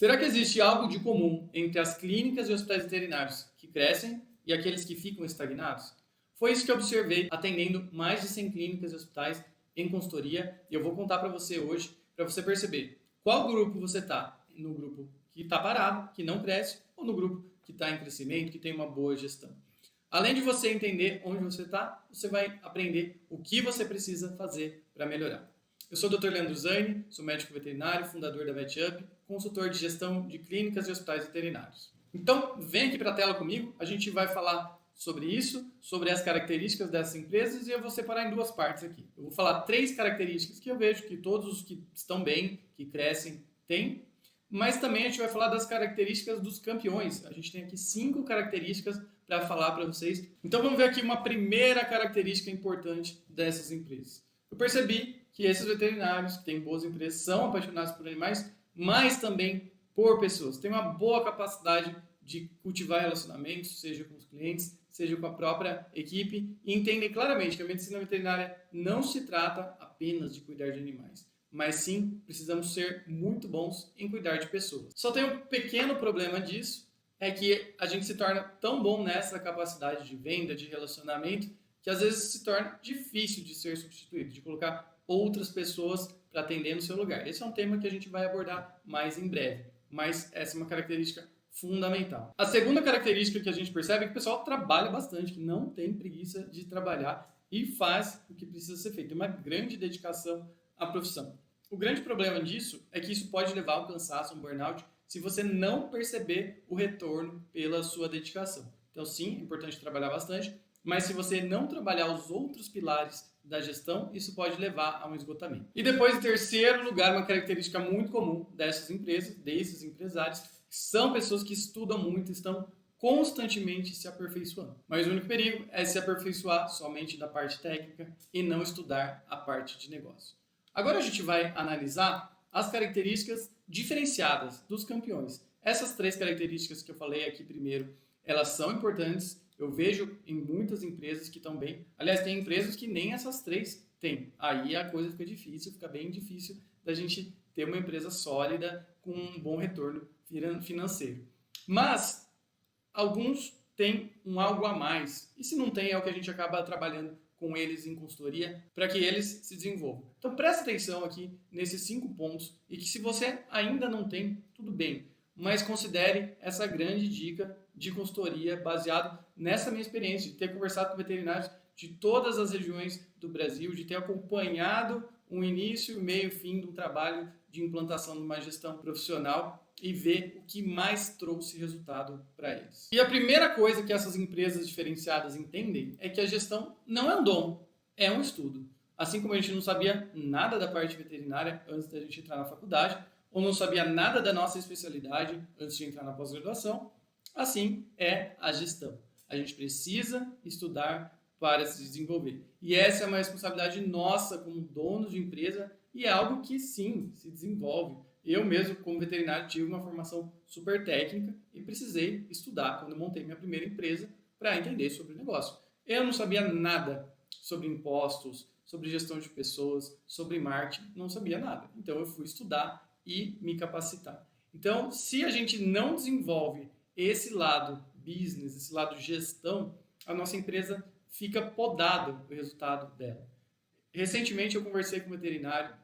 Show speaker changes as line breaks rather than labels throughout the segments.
Será que existe algo de comum entre as clínicas e hospitais veterinários que crescem e aqueles que ficam estagnados? Foi isso que eu observei atendendo mais de 100 clínicas e hospitais em consultoria e eu vou contar para você hoje, para você perceber qual grupo você está. No grupo que está parado, que não cresce, ou no grupo que está em crescimento, que tem uma boa gestão. Além de você entender onde você está, você vai aprender o que você precisa fazer para melhorar. Eu sou o Dr. Leandro Zaini, sou médico veterinário, fundador da VetUp, consultor de gestão de clínicas e hospitais veterinários. Então, vem aqui para a tela comigo, a gente vai falar sobre isso, sobre as características dessas empresas e eu vou separar em duas partes aqui. Eu vou falar 3 características que eu vejo que todos os que estão bem, que crescem, têm, mas também a gente vai falar das características dos campeões. A gente tem aqui 5 características para falar para vocês. Então vamos ver aqui uma primeira característica importante dessas empresas. Eu percebi que esses veterinários que têm boas empresas são apaixonados por animais, mas também por pessoas. Têm uma boa capacidade de cultivar relacionamentos, seja com os clientes, seja com a própria equipe, e entendem claramente que a medicina veterinária não se trata apenas de cuidar de animais, mas sim precisamos ser muito bons em cuidar de pessoas. Só tem um pequeno problema disso, é que a gente se torna tão bom nessa capacidade de venda, de relacionamento, que às vezes se torna difícil de ser substituído, de colocar outras pessoas para atender no seu lugar. Esse é um tema que a gente vai abordar mais em breve, mas essa é uma característica fundamental. A segunda característica que a gente percebe é que o pessoal trabalha bastante, que não tem preguiça de trabalhar e faz o que precisa ser feito. Tem uma grande dedicação à profissão. O grande problema disso é que isso pode levar ao cansaço, a um burnout, se você não perceber o retorno pela sua dedicação. Então, sim, é importante trabalhar bastante, mas se você não trabalhar os outros pilares da gestão, isso pode levar a um esgotamento. E depois, em terceiro lugar, uma característica muito comum dessas empresas, desses empresários, são pessoas que estudam muito, estão constantemente se aperfeiçoando. Mas o único perigo é se aperfeiçoar somente da parte técnica e não estudar a parte de negócio. Agora a gente vai analisar as características diferenciadas dos campeões. Essas 3 características que eu falei aqui primeiro, elas são importantes. Eu vejo em muitas empresas que estão bem. Aliás, tem empresas que nem essas 3 têm. Aí a coisa fica difícil, fica bem difícil da gente ter uma empresa sólida com um bom retorno financeiro. Mas alguns têm um algo a mais. E se não tem, é o que a gente acaba trabalhando com eles em consultoria para que eles se desenvolvam. Então presta atenção aqui nesses 5 pontos e que se você ainda não tem, tudo bem, mas considere essa grande dica de consultoria baseado nessa minha experiência de ter conversado com veterinários de todas as regiões do Brasil, de ter acompanhado um início, meio e fim do trabalho de implantação de uma gestão profissional e ver o que mais trouxe resultado para eles. E a primeira coisa que essas empresas diferenciadas entendem é que a gestão não é um dom, é um estudo. Assim como a gente não sabia nada da parte veterinária antes da gente entrar na faculdade, ou não sabia nada da nossa especialidade antes de entrar na pós-graduação, assim é a gestão. A gente precisa estudar para se desenvolver. E essa é uma responsabilidade nossa como donos de empresa e é algo que sim, se desenvolve. Eu mesmo, como veterinário, tive uma formação super técnica e precisei estudar quando montei minha primeira empresa para entender sobre o negócio. Eu não sabia nada sobre impostos, sobre gestão de pessoas, sobre marketing, não sabia nada. Então eu fui estudar e me capacitar. Então, se a gente não desenvolve esse lado business, esse lado gestão, a nossa empresa fica podada o resultado dela. Recentemente eu conversei com um veterinário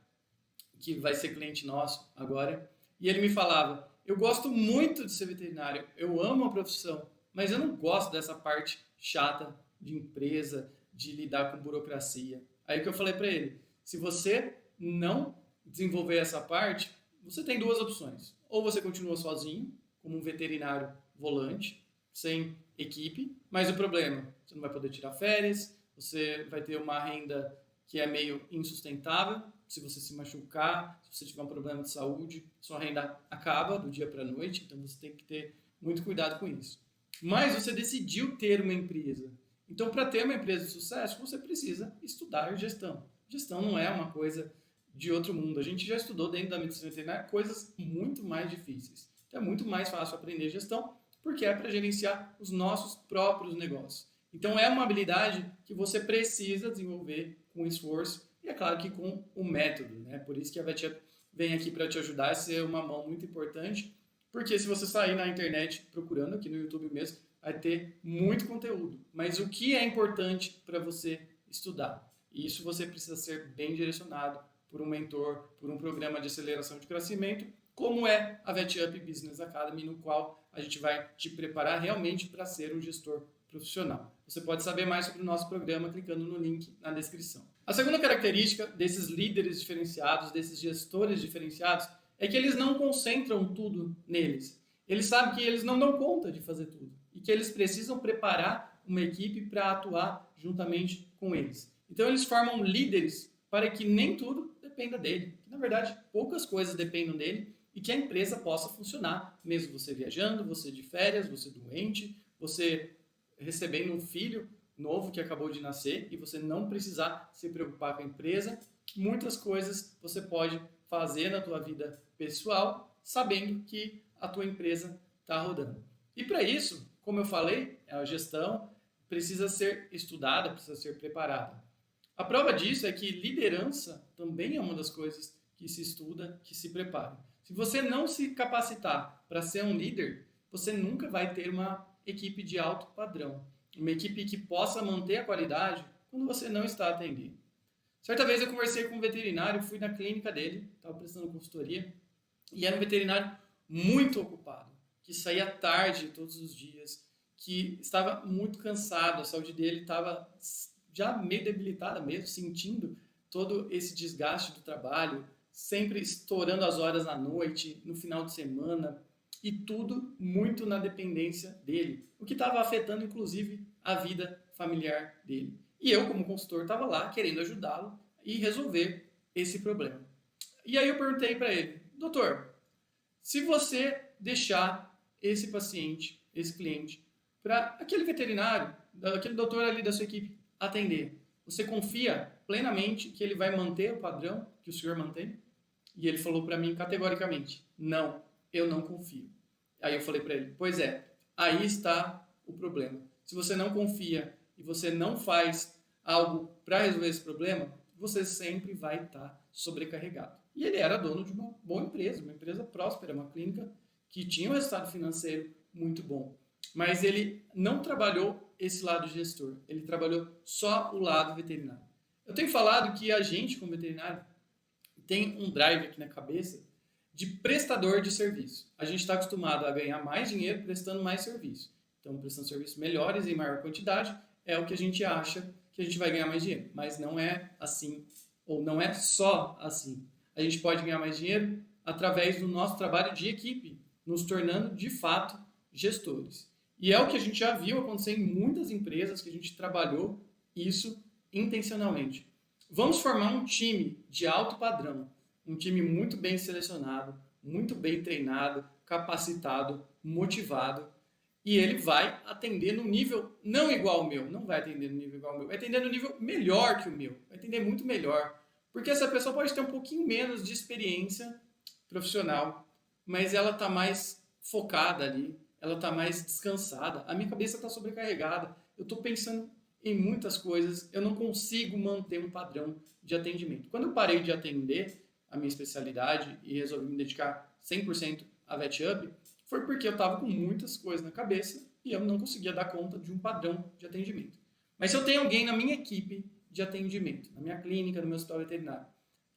que vai ser cliente nosso agora, e ele me falava, eu gosto muito de ser veterinário, eu amo a profissão, mas eu não gosto dessa parte chata de empresa, de lidar com burocracia. Aí que eu falei para ele, se você não desenvolver essa parte, você tem 2 opções. Ou você continua sozinho, como um veterinário volante, sem equipe, mas o problema, você não vai poder tirar férias, você vai ter uma renda que é meio insustentável, se você se machucar, se você tiver um problema de saúde, sua renda acaba do dia para a noite, então você tem que ter muito cuidado com isso. Mas você decidiu ter uma empresa. Então, para ter uma empresa de sucesso, você precisa estudar gestão. Gestão não é uma coisa de outro mundo. A gente já estudou dentro da medicina veterinária coisas muito mais difíceis. Então, é muito mais fácil aprender gestão, porque é para gerenciar os nossos próprios negócios. Então, é uma habilidade que você precisa desenvolver com esforço e, é claro, que com o método, né? Por isso que a VetUp vem aqui para te ajudar a ser uma mão muito importante Porque se você sair na internet procurando, aqui no YouTube mesmo, vai ter muito conteúdo. Mas o que é importante para você estudar? E isso você precisa ser bem direcionado por um mentor, por um programa de aceleração de crescimento, como é a VetUp Business Academy, no qual a gente vai te preparar realmente para ser um gestor profissional. Você pode saber mais sobre o nosso programa clicando no link na descrição. A segunda característica desses líderes diferenciados, desses gestores diferenciados, é que eles não concentram tudo neles. Eles sabem que eles não dão conta de fazer tudo e que eles precisam preparar uma equipe para atuar juntamente com eles. Então eles formam líderes para que nem tudo dependa dele. Que, na verdade, poucas coisas dependam dele e que a empresa possa funcionar, mesmo você viajando, você de férias, você doente, você recebendo um filho novo que acabou de nascer e você não precisar se preocupar com a empresa. Muitas coisas você pode fazer na tua vida pessoal, sabendo que a tua empresa está rodando. E para isso, como eu falei, a gestão precisa ser estudada, precisa ser preparada. A prova disso é que liderança também é uma das coisas que se estuda, que se prepara. Se você não se capacitar para ser um líder, você nunca vai ter uma equipe de alto padrão, uma equipe que possa manter a qualidade quando você não está atendendo. Certa vez eu conversei com um veterinário, fui na clínica dele, estava prestando consultoria, e era um veterinário muito ocupado, que saía tarde todos os dias, que estava muito cansado, a saúde dele estava já meio debilitada mesmo, sentindo todo esse desgaste do trabalho, sempre estourando as horas à noite, no final de semana, e tudo muito na dependência dele, o que estava afetando inclusive a vida familiar dele. E eu, como consultor, estava lá querendo ajudá-lo e resolver esse problema. E aí eu perguntei para ele, doutor, se você deixar esse paciente, esse cliente, para aquele veterinário, aquele doutor ali da sua equipe atender, você confia plenamente que ele vai manter o padrão que o senhor mantém? E ele falou para mim categoricamente, não, eu não confio. Aí eu falei para ele, pois é, aí está o problema. Se você não confia e você não faz algo para resolver esse problema, você sempre vai estar sobrecarregado. E ele era dono de uma boa empresa, uma empresa próspera, uma clínica que tinha um resultado financeiro muito bom. Mas ele não trabalhou esse lado gestor, ele trabalhou só o lado veterinário. Eu tenho falado que a gente, como veterinário, tem um drive aqui na cabeça de prestador de serviço. A gente está acostumado a ganhar mais dinheiro prestando mais serviço. Então, prestando serviços melhores em maior quantidade é o que a gente acha que a gente vai ganhar mais dinheiro. Mas não é assim, ou não é só assim. A gente pode ganhar mais dinheiro através do nosso trabalho de equipe, nos tornando, de fato, gestores. E é o que a gente já viu acontecer em muitas empresas que a gente trabalhou isso intencionalmente. Vamos formar um time de alto padrão, um time muito bem selecionado, muito bem treinado, capacitado, motivado, e ele vai atender no nível não igual ao meu, não vai atender no nível igual ao meu, vai atender no nível melhor que o meu, vai atender muito melhor, porque essa pessoa pode ter um pouquinho menos de experiência profissional, mas ela está mais focada ali, ela está mais descansada, a minha cabeça está sobrecarregada, eu estou pensando em muitas coisas, eu não consigo manter um padrão de atendimento. Quando eu parei de atender a minha especialidade e resolvi me dedicar 100% à VetUp, foi porque eu estava com muitas coisas na cabeça e eu não conseguia dar conta de um padrão de atendimento. Mas se eu tenho alguém na minha equipe de atendimento, na minha clínica, no meu hospital veterinário,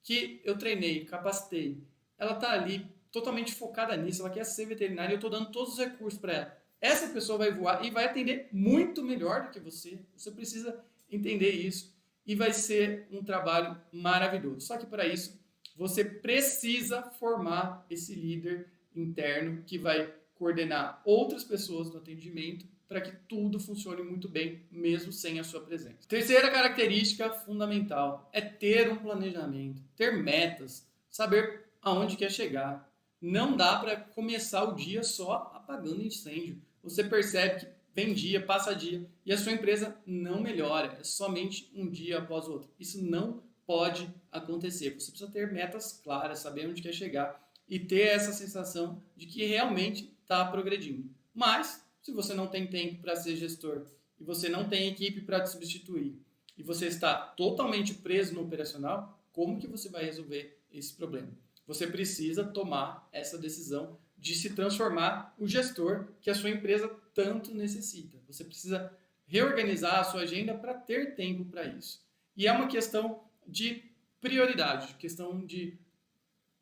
que eu treinei, capacitei, ela está ali totalmente focada nisso, ela quer ser veterinária e eu estou dando todos os recursos para ela. Essa pessoa vai voar e vai atender muito melhor do que você. Você precisa entender isso e vai ser um trabalho maravilhoso. Só que para isso, você precisa formar esse líder interno que vai coordenar outras pessoas no atendimento para que tudo funcione muito bem, mesmo sem a sua presença. Terceira característica fundamental é ter um planejamento, ter metas, saber aonde quer chegar. Não dá para começar o dia só apagando incêndio. Você percebe que vem dia, passa dia e a sua empresa não melhora. É somente um dia após o outro. Isso não pode acontecer. Você precisa ter metas claras, saber onde quer chegar e ter essa sensação de que realmente está progredindo. Mas, se você não tem tempo para ser gestor e você não tem equipe para te substituir e você está totalmente preso no operacional, como que você vai resolver esse problema? você precisa tomar essa decisão de se transformar o gestor que a sua empresa tanto necessita. Você precisa reorganizar a sua agenda para ter tempo para isso. E é uma questão de prioridade, questão de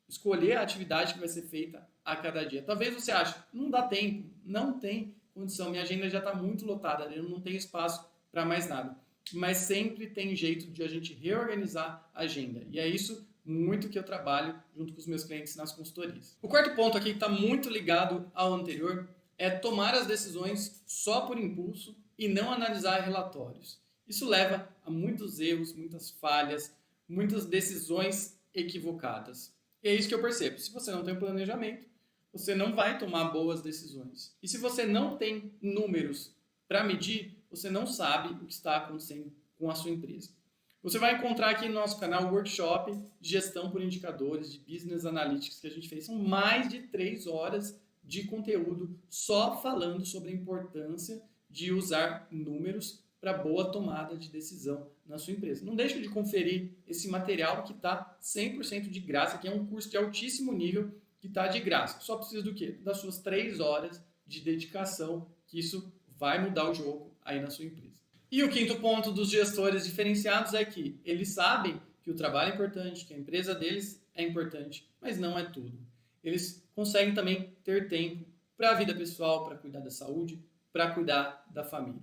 escolher a atividade que vai ser feita a cada dia. Talvez você ache, não dá tempo, não tem condição, minha agenda já está muito lotada, eu não tenho espaço para mais nada. Mas sempre tem jeito de a gente reorganizar a agenda. E é isso muito que eu trabalho junto com os meus clientes nas consultorias. O quarto ponto aqui que está muito ligado ao anterior é tomar as decisões só por impulso e não analisar relatórios. Isso leva a muitos erros, muitas falhas, muitas decisões equivocadas. E é isso que eu percebo. Se você não tem um planejamento, você não vai tomar boas decisões. E se você não tem números para medir, você não sabe o que está acontecendo com a sua empresa. Você vai encontrar aqui no nosso canal o workshop de gestão por indicadores, de Business Analytics que a gente fez. São mais de 3 horas de conteúdo só falando sobre a importância de usar números para boa tomada de decisão na sua empresa. Não deixe de conferir esse material que está 100% de graça, que é um curso de altíssimo nível que está de graça. Só precisa do quê? Das suas 3 horas de dedicação, que isso vai mudar o jogo aí na sua empresa. E o quinto ponto dos gestores diferenciados é que eles sabem que o trabalho é importante, que a empresa deles é importante, mas não é tudo. Eles conseguem também ter tempo para a vida pessoal, para cuidar da saúde, para cuidar da família.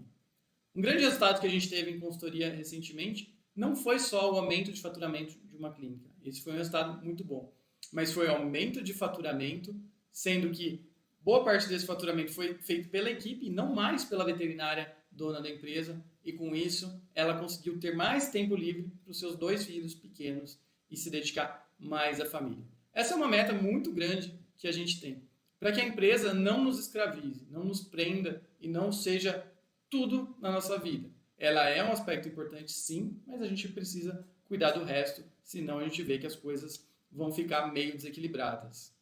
Um grande resultado que a gente teve em consultoria recentemente não foi só o aumento de faturamento de uma clínica. Esse foi um resultado muito bom. Mas foi o aumento de faturamento, sendo que boa parte desse faturamento foi feito pela equipe e não mais pela veterinária dona da empresa. E com isso, ela conseguiu ter mais tempo livre para os seus 2 filhos pequenos e se dedicar mais à família. Essa é uma meta muito grande que a gente tem. Para que a empresa não nos escravize, não nos prenda e não seja tudo na nossa vida. Ela é um aspecto importante, sim, mas a gente precisa cuidar do resto, senão a gente vê que as coisas vão ficar meio desequilibradas.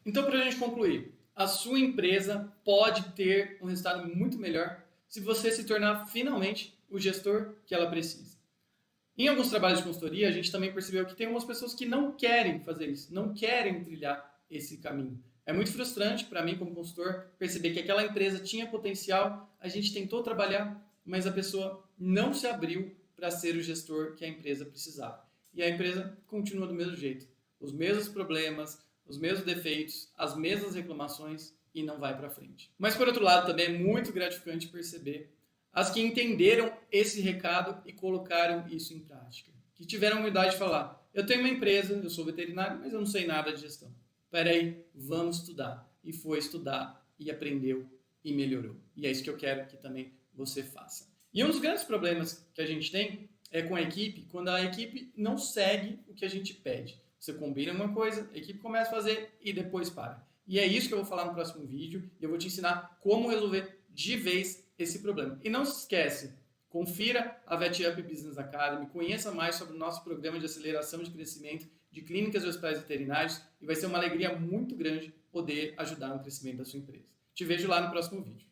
Então, para a gente concluir, a sua empresa pode ter um resultado muito melhor se você se tornar finalmente o gestor que ela precisa. Em alguns trabalhos de consultoria, a gente também percebeu que tem algumas pessoas que não querem fazer isso, não querem trilhar esse caminho. É muito frustrante para mim, como consultor, perceber que aquela empresa tinha potencial, a gente tentou trabalhar, mas a pessoa não se abriu para ser o gestor que a empresa precisava. E a empresa continua do mesmo jeito. Os mesmos problemas, os mesmos defeitos, as mesmas reclamações e não vai para frente. Mas, por outro lado, também é muito gratificante perceber as que entenderam esse recado e colocaram isso em prática. Que tiveram a humildade de falar, eu tenho uma empresa, eu sou veterinário, mas eu não sei nada de gestão. Peraí, vamos estudar. E foi estudar, e aprendeu, e melhorou. E é isso que eu quero que também você faça. E um dos grandes problemas que a gente tem é com a equipe, quando a equipe não segue o que a gente pede. Você combina uma coisa, a equipe começa a fazer e depois para. E é isso que eu vou falar no próximo vídeo. E eu vou te ensinar como resolver de vez esse problema. E não se esquece, confira a VetUp Business Academy, conheça mais sobre o nosso programa de aceleração de crescimento de clínicas e hospitais veterinários e vai ser uma alegria muito grande poder ajudar no crescimento da sua empresa. Te vejo lá no próximo vídeo.